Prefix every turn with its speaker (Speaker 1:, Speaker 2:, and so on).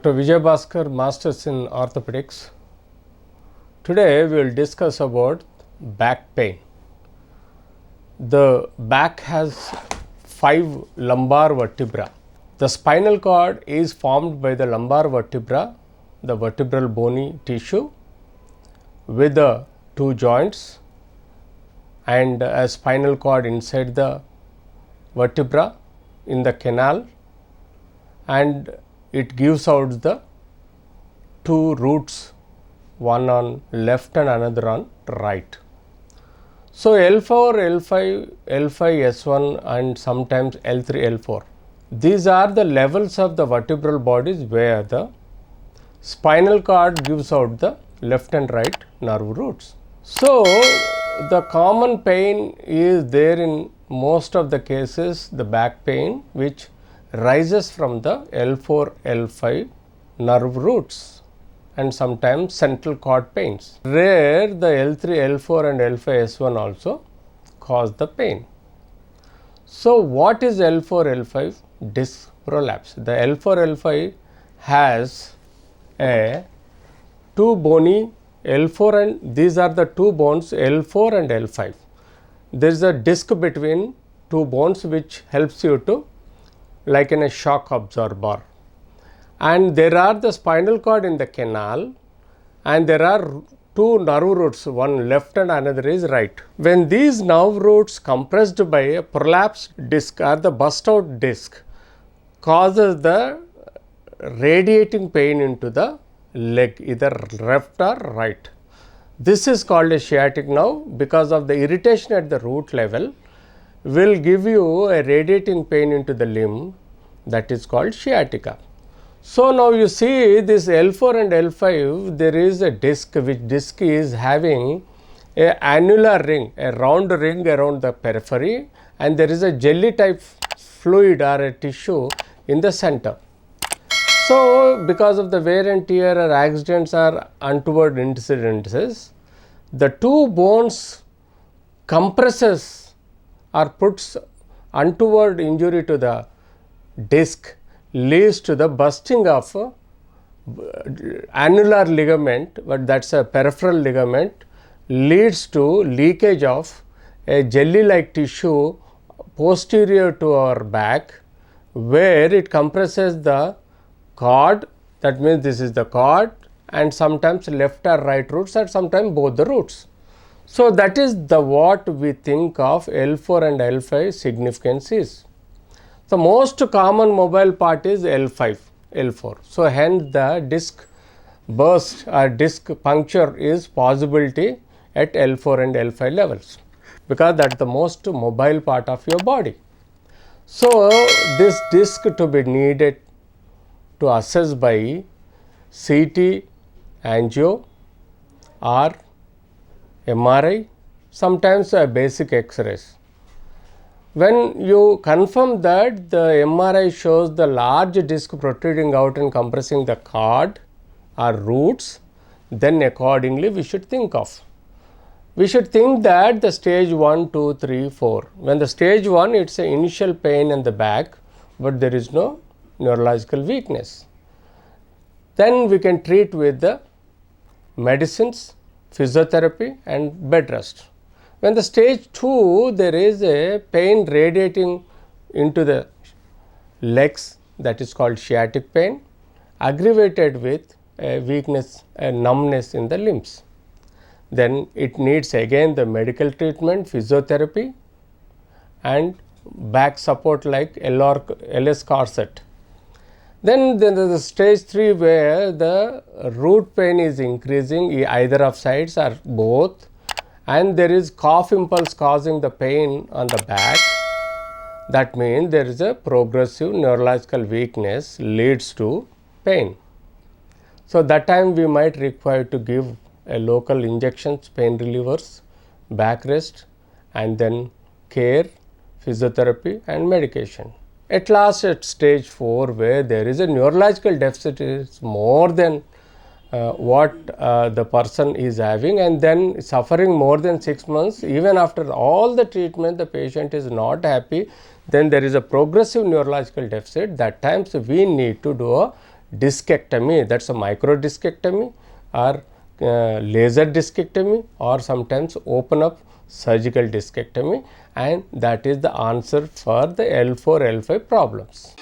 Speaker 1: Dr. Vijay Bhaskar, Masters in Orthopedics. Today we will discuss about back pain. The back has 5 lumbar vertebrae. The spinal cord is formed by the lumbar vertebra, the vertebral bony tissue with the 2 joints and a spinal cord inside the vertebra in the canal, and it gives out the 2 roots, one on left and another on right. So, L4, L5, L5, S1 and sometimes L3, L4. These are the levels of the vertebral bodies where the spinal cord gives out the left and right nerve roots. So, the common pain is there in most of the cases, the back pain, which rises from the L4, L5 nerve roots and sometimes central cord pains. Rare, the L3, L4 and L5, S1 also cause the pain. So, what is L4, L5? Disc prolapse. The L4, L5 has a 2 bony L4 and these are the 2 bones L4 and L5. There is a disc between 2 bones which helps you to like in a shock absorber, and there are the spinal cord in the canal and there are 2 nerve roots, one left and another is right. When these nerve roots compressed by a prolapsed disc or the burst out disc causes the radiating pain into the leg, either left or right. This is called a sciatic nerve because of the irritation at the root level will give you a radiating pain into the limb, that is called sciatica. So, now you see this L4 and L5, there is a disc, which disc is having a annular ring, a round ring around the periphery, and there is a jelly type fluid or a tissue in the center. So, because of the wear and tear or accidents or untoward incidences, the 2 bones compresses or puts untoward injury to the disc, leads to the bursting of annular ligament, but that is a peripheral ligament, leads to leakage of a jelly like tissue posterior to our back, where it compresses the cord, that means this is the cord, and sometimes left or right roots or sometimes both the roots. So, that is the what we think of L4 and L5 significance is. The most common mobile part is L5, L4. So, hence the disc burst or disc puncture is possibility at L4 and L5 levels, because that is the most mobile part of your body. So, this disc to be needed to assess by CT, angio or MRI, sometimes a basic X-rays. When you confirm that the MRI shows the large disc protruding out and compressing the cord or roots, then accordingly we should think of. We should think that the stage 1, 2, 3, 4. When the stage 1, it is an initial pain in the back, but there is no neurological weakness. Then we can treat with the medicines, physiotherapy and bed rest. When the stage 2, there is a pain radiating into the legs, that is called sciatic pain, aggravated with a weakness, a numbness in the limbs. Then it needs again the medical treatment, physiotherapy and back support like LS corset. Then there is the stage 3 where the root pain is increasing either of sides or both, and there is cough impulse causing the pain on the back. That means there is a progressive neurological weakness leads to pain. So, that time we might require to give a local injections, pain relievers, back rest and then care, physiotherapy and medication. At last at stage 4 where there is a neurological deficit is more than what the person is having, and then suffering more than 6 months, even after all the treatment the patient is not happy, then there is a progressive neurological deficit. That times we need to do a discectomy, that is a micro discectomy, or laser discectomy, or sometimes open up surgical discectomy, and that is the answer for the L4, L5 problems.